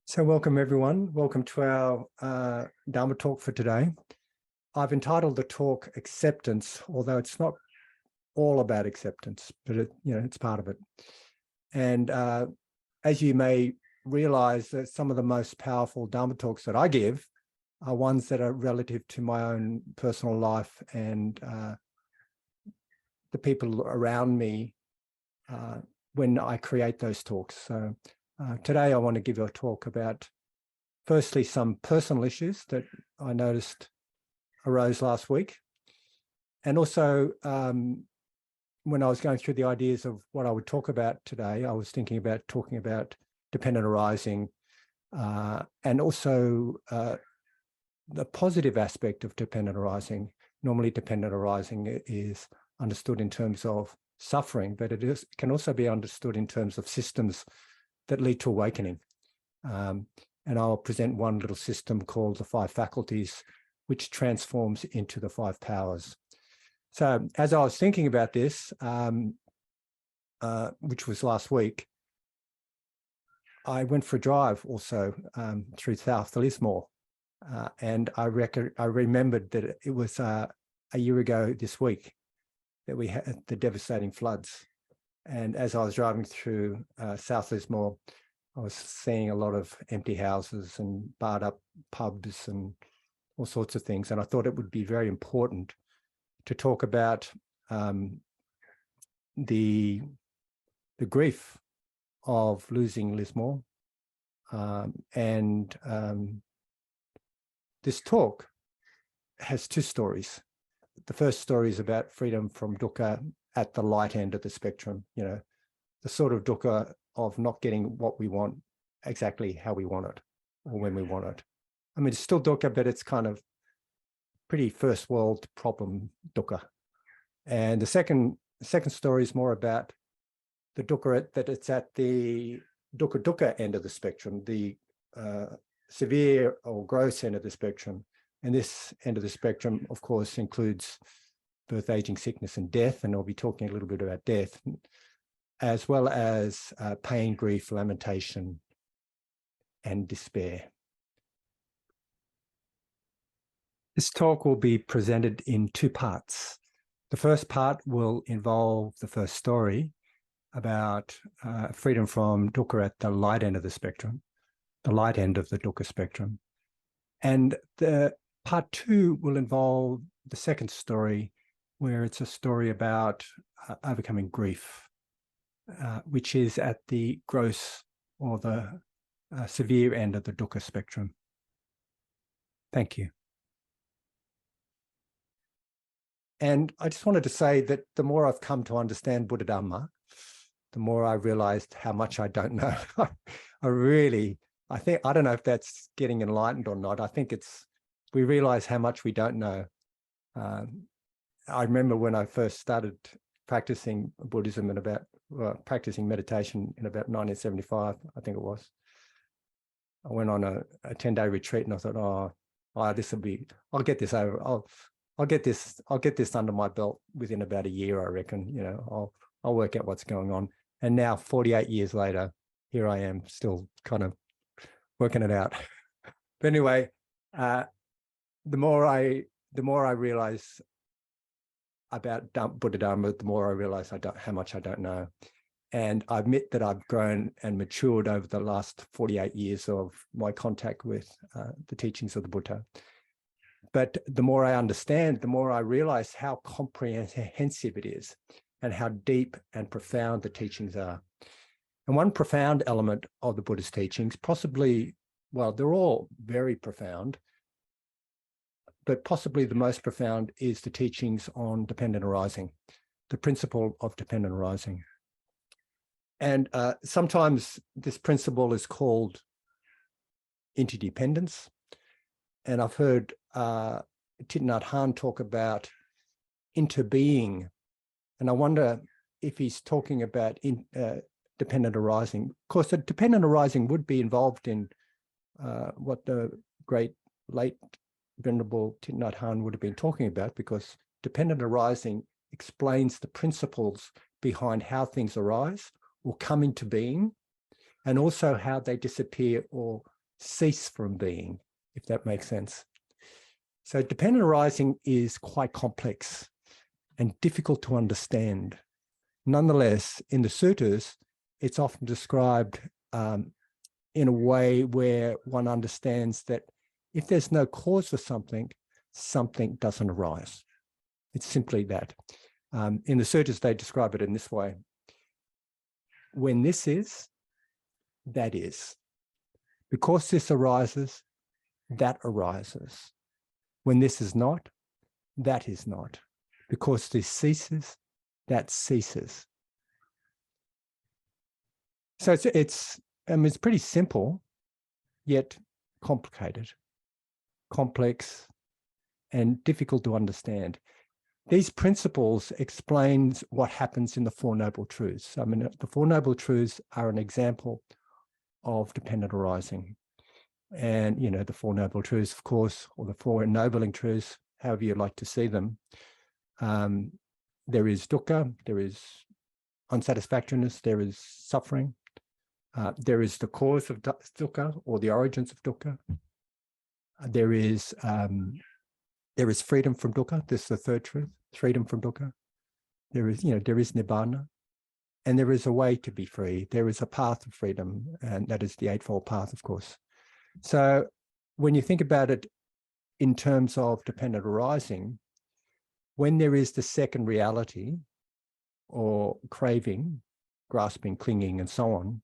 So welcome everyone. Welcome to our Dharma Talk for today. I've entitled the talk Acceptance, although it's not all about acceptance, but it's part of it. And as you may realize, that some of the most powerful Dharma talks that I give are ones that are relative to my own personal life and the people around me when I create those talks. So today I want to give you a talk about, firstly, some personal issues that I noticed arose last week. And also, when I was going through the ideas of what I would talk about today, I was thinking about talking about dependent arising and also the positive aspect of dependent arising. Normally, dependent arising is understood in terms of suffering, but it can also be understood in terms of systems that lead to awakening. And I'll present one little system called the 5 faculties, which transforms into the 5 powers. So as I was thinking about this, which was last week, I went for a drive also through South Lismore. And I remembered that it was a year ago this week that we had the devastating floods. And as I was driving through South Lismore, I was seeing a lot of empty houses and barred up pubs and all sorts of things. And I thought it would be very important to talk about the grief of losing Lismore. This talk has 2 stories. The first story is about freedom from dukkha at the light end of the spectrum, the sort of dukkha of not getting what we want exactly how we want it or when we want it. I mean, it's still dukkha, but it's kind of pretty first world problem dukkha. And the second story is more about the dukkha that it's at the dukkha end of the spectrum, the severe or gross end of the spectrum. And this end of the spectrum, of course, includes birth, aging, sickness, and death. And I'll be talking a little bit about death, as well as pain, grief, lamentation, and despair. This talk will be presented in 2 parts. The first part will involve the first story about freedom from dukkha at the light end of the spectrum, the light end of the dukkha spectrum. And the part 2 will involve the second story, where it's a story about overcoming grief, which is at the gross or the severe end of the dukkha spectrum. Thank you. And I just wanted to say that the more I've come to understand Buddha Dhamma, the more I realized how much I don't know. I don't know if that's getting enlightened or not. I think we realize how much we don't know. I remember when I first started practicing Buddhism and practicing meditation in about 1975, I think it was. I went on a 10-day retreat and I thought, I'll get this over. I'll get this under my belt within about a year, I reckon. I'll work out what's going on. And now, 48 years later, here I am, still kind of working it out. But anyway, the more I realize about Buddha Dhamma, the more I realize how much I don't know. And I admit that I've grown and matured over the last 48 years of my contact with the teachings of the Buddha. But the more I understand, the more I realize how comprehensive it is and how deep and profound the teachings are. And one profound element of the Buddha's teachings, they're all very profound, but possibly the most profound is the teachings on dependent arising, the principle of dependent arising. And sometimes this principle is called interdependence. And I've heard Thich Nhat Hanh talk about interbeing. And I wonder if he's talking about dependent arising. Of course, the dependent arising would be involved in what the great late Venerable Thich Nhat Hanh would have been talking about, because dependent arising explains the principles behind how things arise or come into being, and also how they disappear or cease from being, if that makes sense. So dependent arising is quite complex and difficult to understand. Nonetheless, in the sutras, it's often described in a way where one understands that if there's no cause for something, something doesn't arise. It's simply that. In the sutras, they describe it in this way. When this is, that is. Because this arises, that arises. When this is not, that is not. Because this ceases, that ceases. So it's pretty simple, yet complicated, complex, and difficult to understand. These principles explains what happens in the Four Noble Truths. I mean, the Four Noble Truths are an example of dependent arising. And, you know, the Four Noble Truths, of course, or the Four Ennobling Truths, however you'd like to see them. There is dukkha, there is unsatisfactoriness, there is suffering. There is the cause of dukkha or the origins of dukkha. There is freedom from dukkha. This is the third truth, freedom from dukkha. There is nibbana, and there is a way to be free. There is a path of freedom, and that is the Eightfold Path, of course. So when you think about it in terms of dependent arising, when there is the second reality or craving, grasping, clinging, and so on,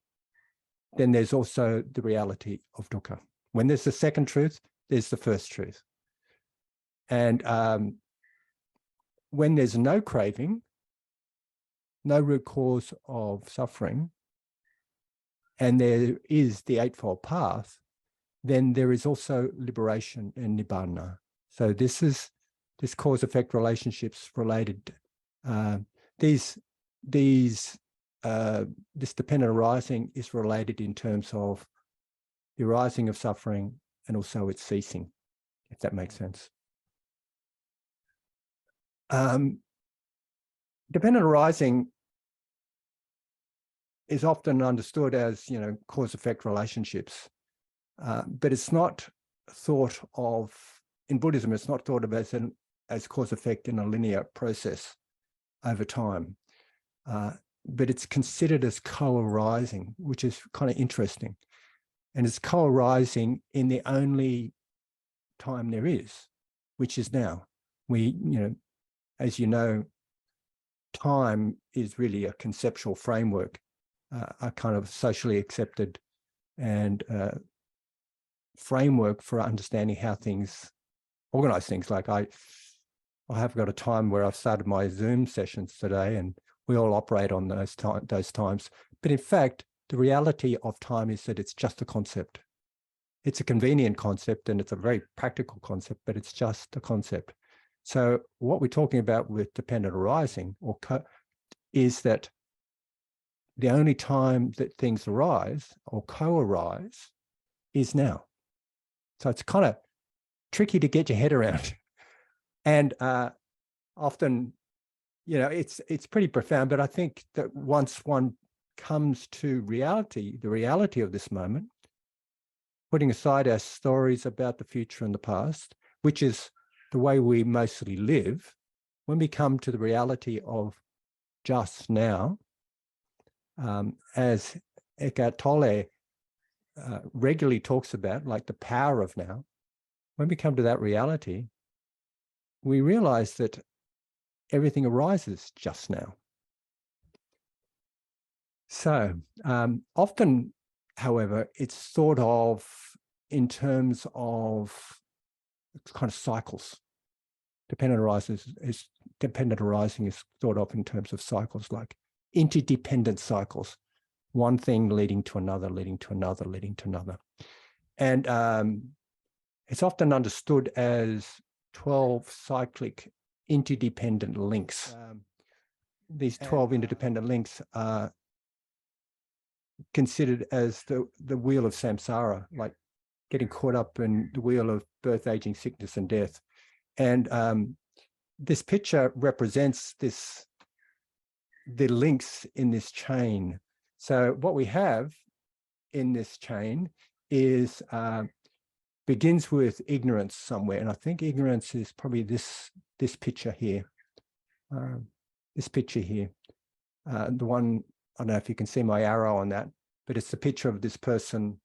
then there's also the reality of dukkha. When there's the second truth, there's the first truth. And when there's no craving, no root cause of suffering, and there is the Eightfold Path, then there is also liberation and nibbana. So this cause-effect relationships related. This dependent arising is related in terms of the arising of suffering and also its ceasing, if that makes sense. Dependent arising is often understood as, you know, cause-effect relationships, but it's not thought of, in Buddhism, it's not thought of as cause-effect in a linear process over time, but it's considered as co-arising, which is kind of interesting. And it's co-arising in the only time there is, which is now. As you know, time is really a conceptual framework, a kind of socially accepted and framework for understanding how things organize things. Like I have got a time where I've started my Zoom sessions today, and we all operate on those times. But in fact, the reality of time is that it's just a concept. It's a convenient concept, and it's a very practical concept, but it's just a concept. So what we're talking about with dependent arising is that the only time that things arise or co-arise is now. So it's kind of tricky to get your head around. And often, you know, it's pretty profound, but I think that once one comes to reality, the reality of this moment, putting aside our stories about the future and the past, which is the way we mostly live, when we come to the reality of just now, as Eckhart Tolle regularly talks about, like the power of now, when we come to that reality, we realize that everything arises just now. So often, however, it's thought of in terms of kind of cycles. Dependent arising is thought of in terms of cycles, like interdependent cycles, one thing leading to another, leading to another, leading to another. And it's often understood as 12 cyclic interdependent links. These 12 interdependent links are considered as the wheel of samsara, like getting caught up in the wheel of birth, aging, sickness, and death. And this picture represents the links in this chain. So what we have in this chain is begins with ignorance somewhere, and I think ignorance is probably this picture here. This picture here, the one, I don't know if you can see my arrow on that, but it's the picture of this person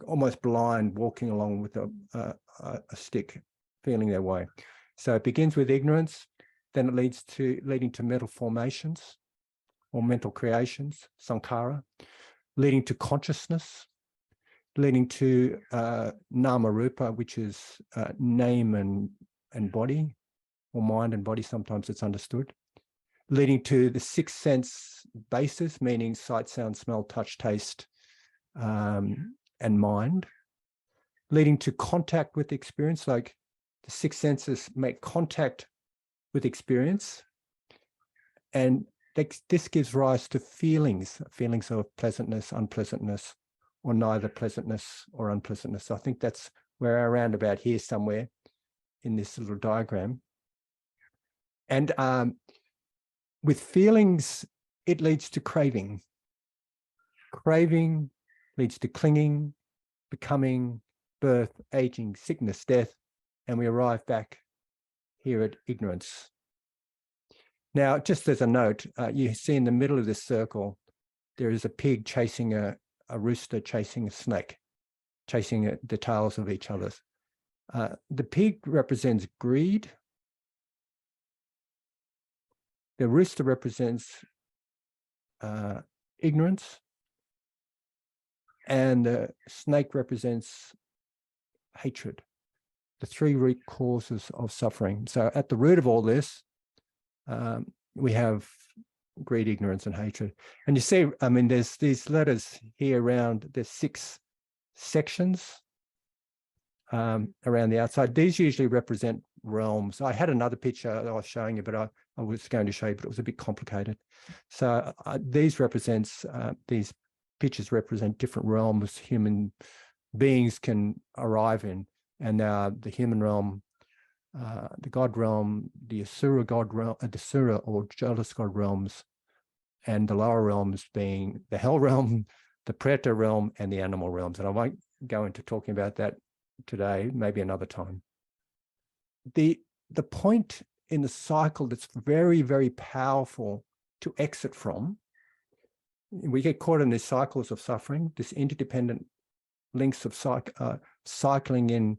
almost blind, walking along with a stick, feeling their way. So it begins with ignorance, then it leading to mental formations or mental creations, sankhara, leading to consciousness, leading to nama rupa, which is name and body, or mind and body, sometimes it's understood, leading to the sixth sense basis, meaning sight, sound, smell, touch, taste, and mind, leading to contact with experience, like the six senses make contact with experience, and this gives rise to feelings of pleasantness, unpleasantness, or neither pleasantness or unpleasantness. So I think that's where around about here somewhere in this little diagram. And with feelings, it leads to craving. Craving leads to clinging, becoming, birth, aging, sickness, death, and we arrive back here at ignorance. Now, just as a note, you see in the middle of this circle, there is a pig chasing a rooster, chasing a snake, chasing the tails of each other. The pig represents greed. The rooster represents ignorance. And the snake represents hatred, the three root causes of suffering. So at the root of all this, we have greed, ignorance, and hatred. And you see, I mean, there's these letters here around, there's 6 sections around the outside. These usually represent realms. I had another picture that I was showing you, but I was going to show you, but it was a bit complicated. So these pictures represent different realms human beings can arrive in. And the human realm, the God realm, the Asura God realm, the Asura or jealous God realms, and the lower realms being the hell realm, the Preta realm, and the animal realms. And I won't go into talking about that today, maybe another time. The point in the cycle that's very, very powerful to exit from, we get caught in these cycles of suffering, this interdependent links of cycling in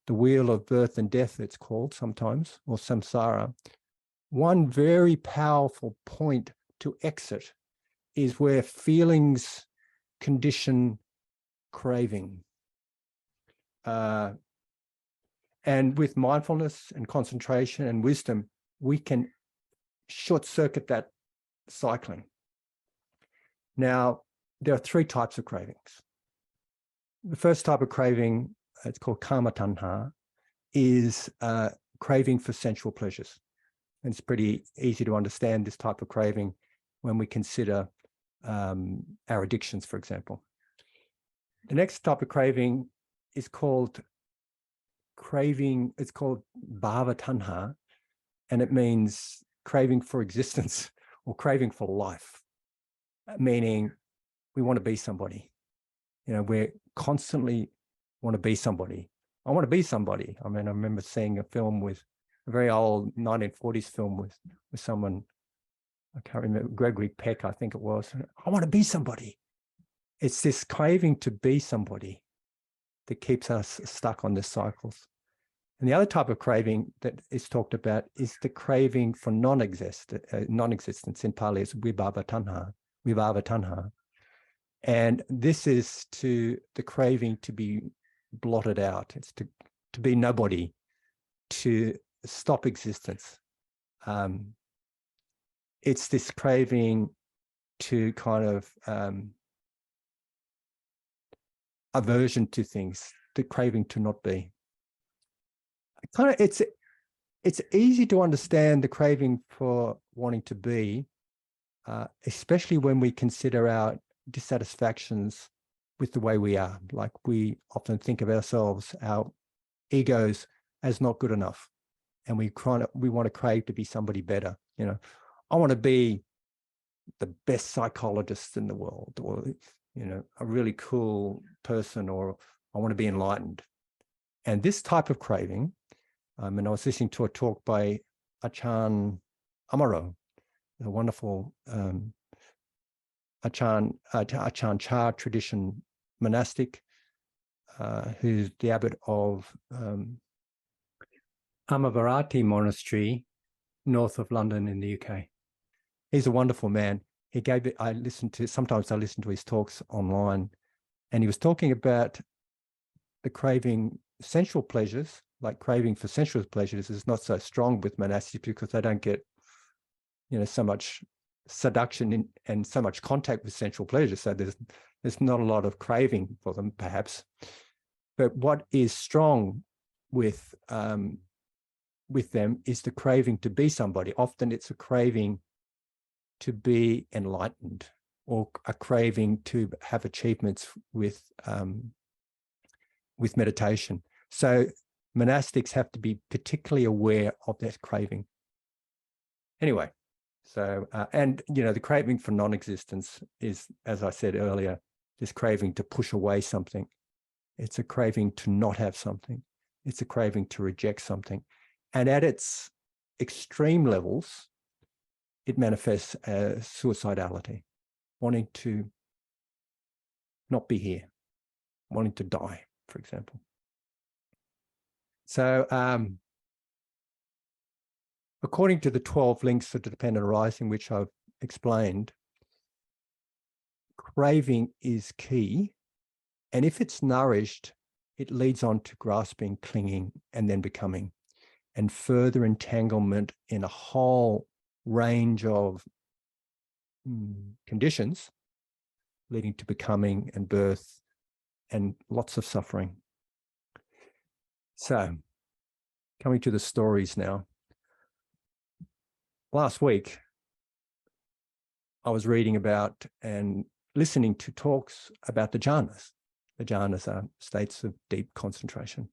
the wheel of birth and death, it's called sometimes, or samsara. One very powerful point to exit is where feelings condition craving. And with mindfulness and concentration and wisdom, we can short circuit that cycling. Now, there are 3 types of cravings. The first type of craving, it's called kama tanha, is craving for sensual pleasures. And it's pretty easy to understand this type of craving when we consider our addictions, for example. The next type of craving is called it's called bhava tanha, and it means craving for existence or craving for life, meaning we want to be somebody. You know, we're constantly want to be somebody. I want to be somebody. I mean, I remember seeing a film with a very old 1940s film with someone, I can't remember, Gregory Peck, I think it was. I want to be somebody. It's this craving to be somebody that keeps us stuck on the cycles. And the other type of craving that is talked about is the craving for non-existence. In Pali, it's vibhava tanha. And this is the craving to be blotted out. It's to be nobody, to stop existence. It's this craving to kind of aversion to things, the craving to not be. It's easy to understand the craving for wanting to be, especially when we consider our dissatisfactions with the way we are. Like, we often think of ourselves, our egos, as not good enough, and we want to crave to be somebody better. You know, I want to be the best psychologist in the world, or a really cool person, or I want to be enlightened. And this type of craving, and I was listening to a talk by Achan Amaro, a wonderful Achan Chah tradition monastic, who's the abbot of Amavarati Monastery, north of London in the UK. He's a wonderful man. He gave it, sometimes I listen to his talks online, and he was talking about the craving sensual pleasures, like craving for sensual pleasures is not so strong with monastics because they don't get, so much seduction and so much contact with sensual pleasures. So there's not a lot of craving for them, perhaps. But what is strong with them is the craving to be somebody. Often it's a craving to be enlightened, or a craving to have achievements with meditation. So monastics have to be particularly aware of that craving. Anyway, so, and, the craving for non-existence is, as I said earlier, this craving to push away something. It's a craving to not have something. It's a craving to reject something. And at its extreme levels, it manifests as suicidality, wanting to not be here, wanting to die, for example. So according to the 12 links to dependent arising, which I've explained, craving is key. And if it's nourished, it leads on to grasping, clinging, and then becoming, and further entanglement in a whole range of conditions, leading to becoming and birth and lots of suffering. So, coming to the stories now. Last week, I was reading about and listening to talks about the jhanas. The jhanas are states of deep concentration.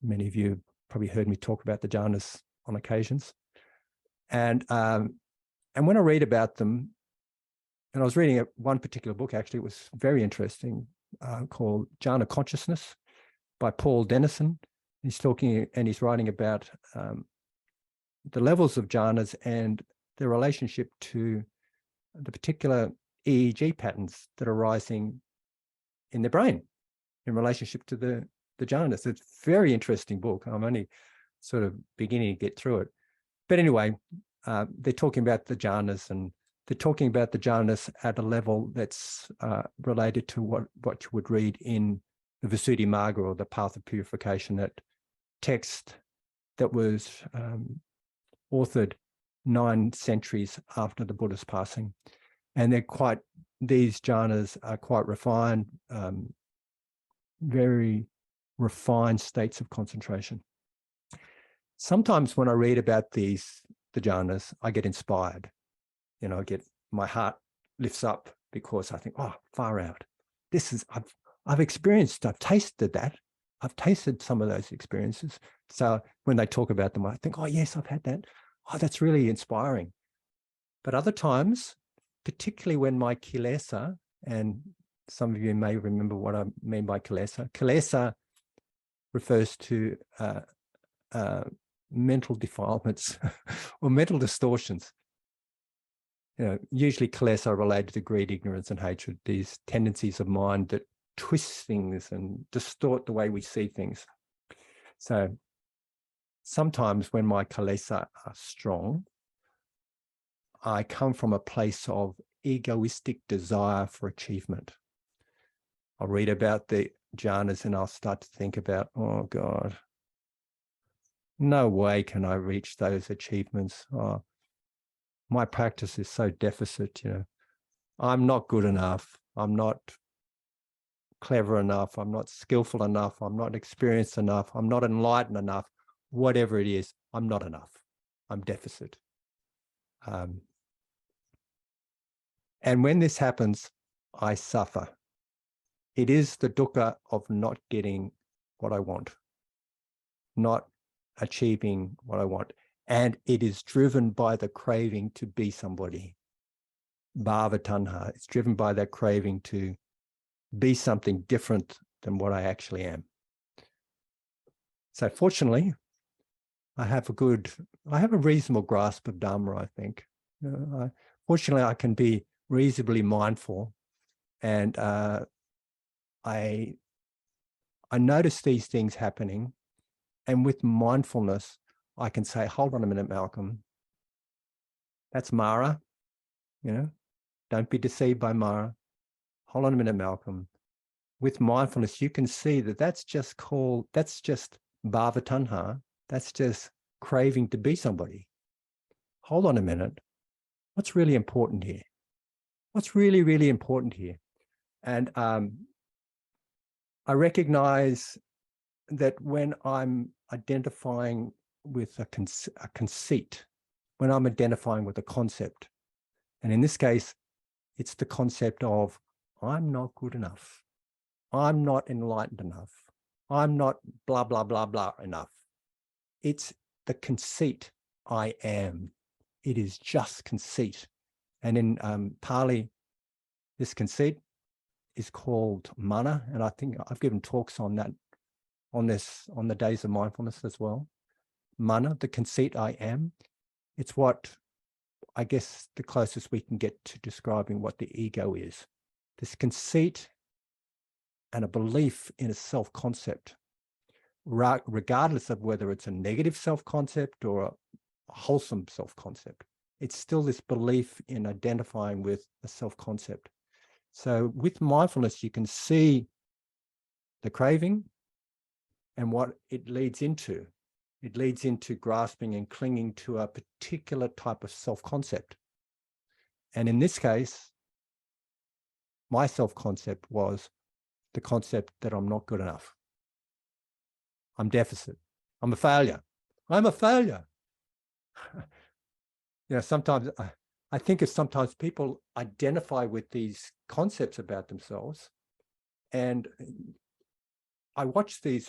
Many of you probably heard me talk about the jhanas on occasions. And when I read about them, and I was reading one particular book, actually, it was very interesting, called Jhana Consciousness by Paul Dennison. He's talking and he's writing about the levels of jhanas and their relationship to the particular EEG patterns that are arising in the brain in relationship to the jhanas. It's a very interesting book. I'm only sort of beginning to get through it. But anyway, they're talking about the jhanas, and they're talking about the jhanas at a level that's related to what you would read in the Visuddhimagga, or the Path of Purification, that text that was authored 9 centuries after the Buddha's passing. And these jhanas are quite refined, very refined states of concentration. Sometimes when I read about the jhanas, I get inspired. My heart lifts up because I think, oh, far out. I've experienced, I've tasted that. I've tasted some of those experiences. So when they talk about them, I think, oh, yes, I've had that. Oh, that's really inspiring. But other times, particularly when my kilesa, and some of you may remember what I mean by kilesa. Kilesa refers to mental defilements or mental distortions. Usually kilesa are related to greed, ignorance, and hatred, these tendencies of mind that twist things and distort the way we see things. So sometimes when my kilesa are strong, I come from a place of egoistic desire for achievement. I'll read about the jhanas and I'll start to think about, oh God, no way can I reach those achievements. Oh, my practice is so deficit, I'm not good enough. I'm not clever enough. I'm not skillful enough. I'm not experienced enough. I'm not enlightened enough. Whatever it is, I'm not enough. I'm deficit. And when this happens, I suffer. It is the dukkha of not getting what I want, not achieving what I want. And it is driven by the craving to be somebody. bhava tanha. It's driven by that craving to be something different than what I actually am. So fortunately, I have a reasonable grasp of Dharma, I think. Fortunately, I can be reasonably mindful, and I notice these things happening, and with mindfulness, I can say, hold on a minute, Malcolm. That's Mara, don't be deceived by Mara. Hold on a minute, Malcolm. With mindfulness, you can see that that's just bhava tanha. That's just craving to be somebody. Hold on a minute. What's really important here? What's really, really important here? And I recognize that when I'm identifying with a conceit, when I'm identifying with a concept, and in this case, it's the concept of I'm not good enough. I'm not enlightened enough. I'm not blah, blah, blah, blah enough. It's the conceit I am. It is just conceit. And in Pali, this conceit is called mana. And I think I've given talks on that, on the days of mindfulness as well. Mana, the conceit I am. It's what, I guess, the closest we can get to describing what the ego is. This conceit and a belief in a self-concept, regardless of whether it's a negative self-concept or a wholesome self-concept. It's still this belief in identifying with a self-concept. So with mindfulness, you can see the craving and what it leads into. It leads into grasping and clinging to a particular type of self-concept. And in this case, my self-concept was the concept that I'm not good enough. I'm deficit. I'm a failure. I'm a failure. Sometimes I think if sometimes people identify with these concepts about themselves, and I watch this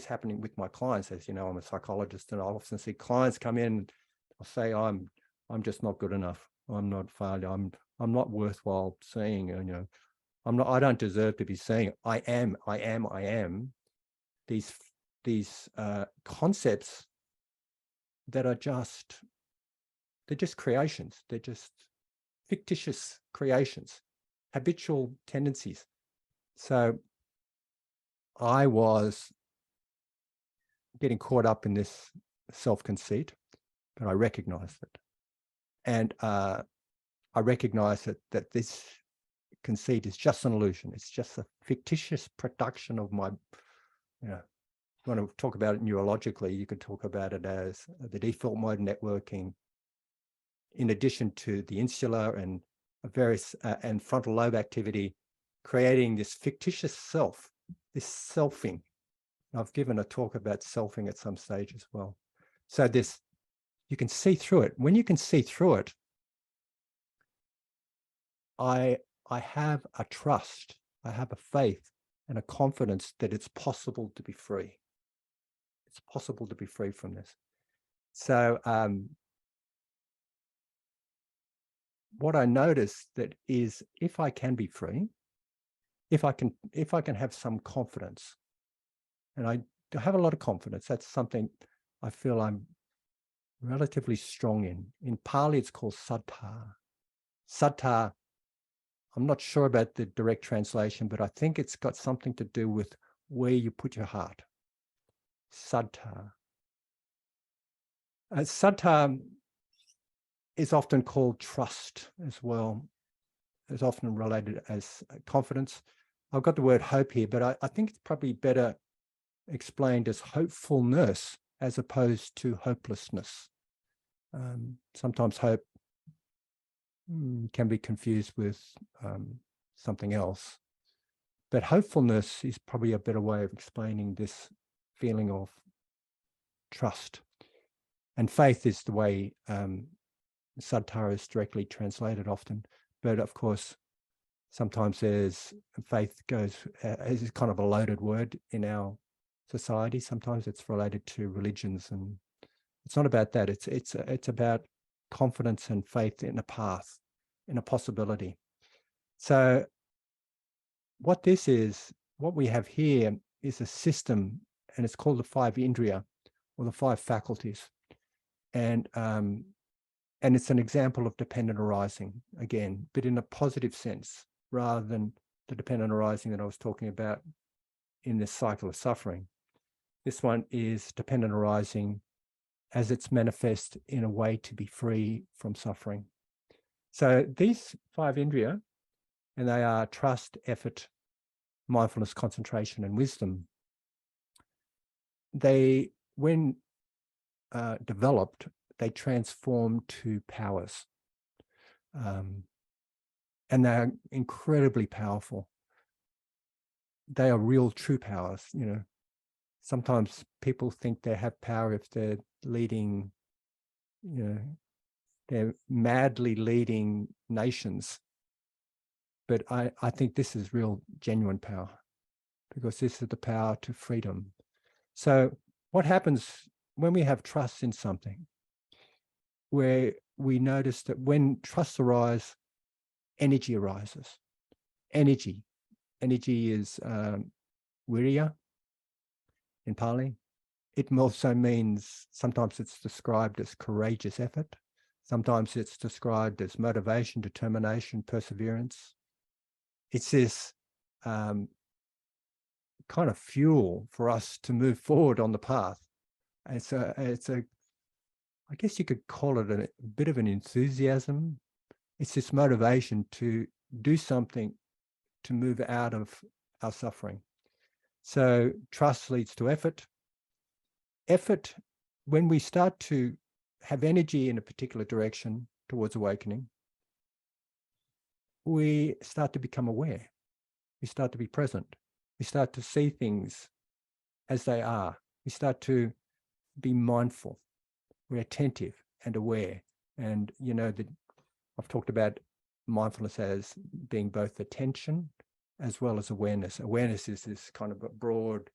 happening with my clients. As you know, I'm a psychologist, and I often see clients come in, I'll say, I'm just not good enough. I'm not a failure. I'm not worthwhile seeing. I don't deserve to be seeing. I am. These concepts that are they're just creations. They're just fictitious creations, habitual tendencies. So I was getting caught up in this self-conceit, but I recognized it. And I recognized that this conceit is just an illusion. It's just a fictitious production of my, you want to talk about it neurologically, you could talk about it as the default mode networking, in addition to the insular and various and frontal lobe activity, creating this fictitious self, this selfing. I've given a talk about selfing at some stage as well. So you can see through it. When you can see through it, I have a trust, I have a faith and a confidence that it's possible to be free. It's possible to be free from this. So what I noticed that is, if I can be free, if I can have some confidence, and I have a lot of confidence, that's something I feel I'm relatively strong in. In Pali, it's called saddha. Saddha, I'm not sure about the direct translation, but I think it's got something to do with where you put your heart. Saddha. Saddha is often called trust as well. It's often related as confidence. I've got the word hope here, but I think it's probably better explained as hopefulness as opposed to hopelessness. Sometimes hope can be confused with something else. But hopefulness is probably a better way of explaining this feeling of trust. And faith is the way saddha is directly translated often. But of course, sometimes faith is kind of a loaded word in our society. Sometimes it's related to religions, and it's not about that. It's about confidence and faith in a path, in a possibility. So what we have here is a system, and it's called the 5 indriya, or the 5 faculties. And it's an example of dependent arising, again, but in a positive sense, rather than the dependent arising that I was talking about in this cycle of suffering. This one is dependent arising as it's manifest in a way to be free from suffering. So these 5 indriya, and they are trust, effort, mindfulness, concentration, and wisdom. They, when developed, they transform to powers. And they are incredibly powerful. They are real, true powers. Sometimes people think they have power if they're leading, they're madly leading nations. But I think this is real, genuine power, because this is the power to freedom. So what happens when we have trust in something, where we notice that when trust arises, energy arises. Energy is virya in Pali. It also means, sometimes it's described as courageous effort. Sometimes it's described as motivation, determination, perseverance. It's this kind of fuel for us to move forward on the path. It's a, I guess you could call it a bit of an enthusiasm. It's this motivation to do something to move out of our suffering. So trust leads to effort. Effort, when we start to have energy in a particular direction towards awakening, we start to become aware. We start to be present. We start to see things as they are. We start to be mindful. We're attentive and aware. And I've talked about mindfulness as being both attention as well as awareness. Awareness is this kind of a broad,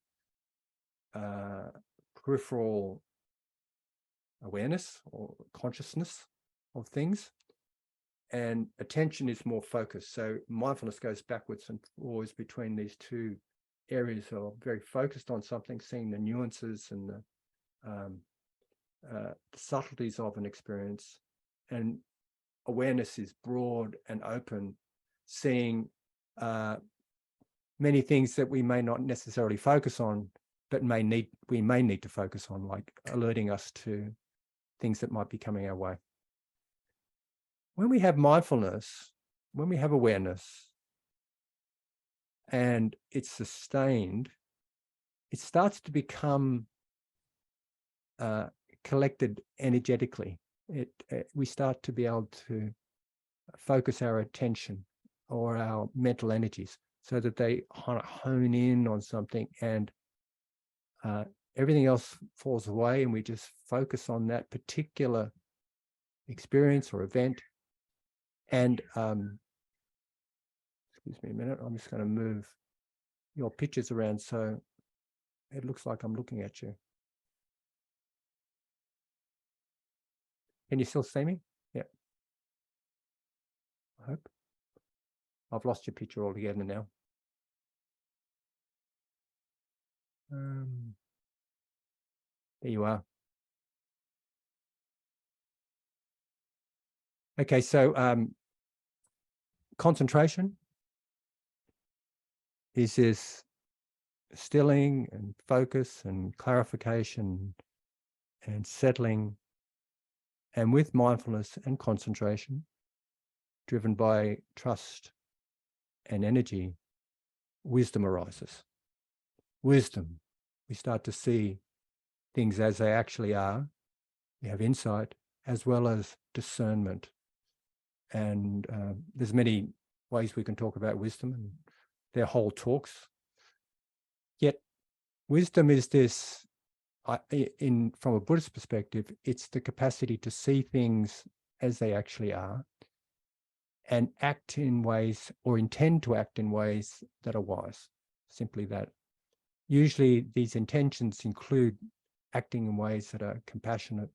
peripheral awareness or consciousness of things. And attention is more focused. So mindfulness goes backwards and forwards between these two areas of very focused on something, seeing the nuances and the subtleties of an experience. And awareness is broad and open, seeing many things that we may not necessarily focus on, but we may need to focus on, like alerting us to things that might be coming our way. When we have mindfulness, when we have awareness, and it's sustained, it starts to become collected energetically. We start to be able to focus our attention or our mental energies so that they hone in on something, and everything else falls away, and we just focus on that particular experience or event. And excuse me a minute, I'm just going to move your pictures around so it looks like I'm looking at you. Can you still see me? Yeah. I hope. I've lost your picture altogether now. There you are. Okay, so concentration is this stilling and focus and clarification and settling. And with mindfulness and concentration, driven by trust and energy, wisdom arises. Wisdom, we start to see things as they actually are. We have insight as well as discernment. And there's many ways we can talk about wisdom, and they're whole talks. Yet wisdom is this, from a Buddhist perspective, it's the capacity to see things as they actually are and act in ways, or intend to act in ways, that are wise. Simply that. Usually these intentions include acting in ways that are compassionate,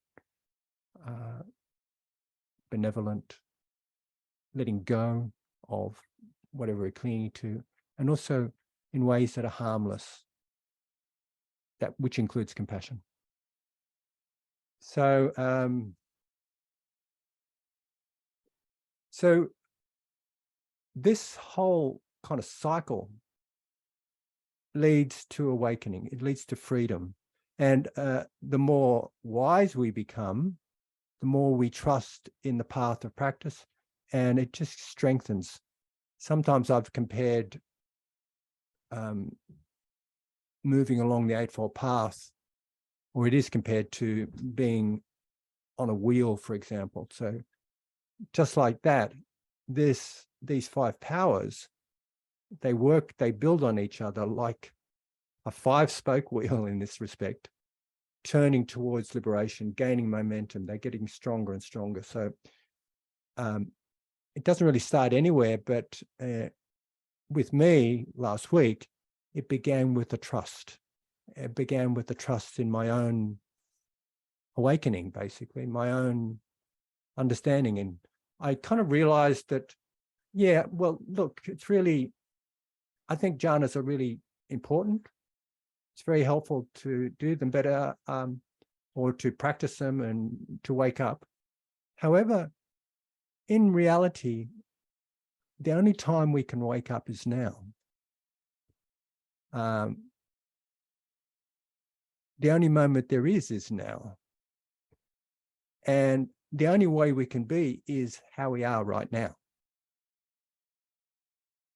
benevolent, letting go of whatever we're clinging to, and also in ways that are harmless, that which includes compassion. So, so this whole kind of cycle leads to awakening. It leads to freedom. And the more wise we become, the more we trust in the path of practice, and it just strengthens. Sometimes I've compared moving along the Eightfold Path, or it is compared to being on a wheel, for example. So just like that, these 5 powers, they build on each other like a 5-spoke wheel in this respect, turning towards liberation, gaining momentum. They're getting stronger and stronger. So it doesn't really start anywhere, but with me last week, it began with a trust. It began with the trust in my own awakening, basically, my own understanding. And I kind of realized that, yeah, well, look, it's really, I think jhanas are really important. It's very helpful to do them better, or to practice them and to wake up. However, in reality, the only time we can wake up is now. The only moment there is now. And the only way we can be is how we are right now.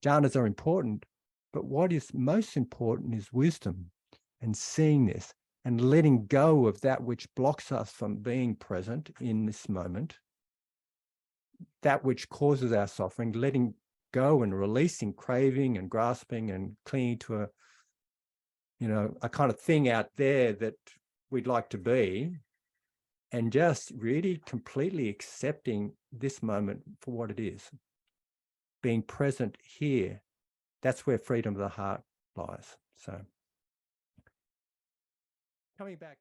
Jhanas are important, but what is most important is wisdom and seeing this and letting go of that which blocks us from being present in this moment, that which causes our suffering, letting go and releasing craving and grasping and clinging to a kind of thing out there that we'd like to be, and just really completely accepting this moment for what it is. Being present here, that's where freedom of the heart lies. So coming back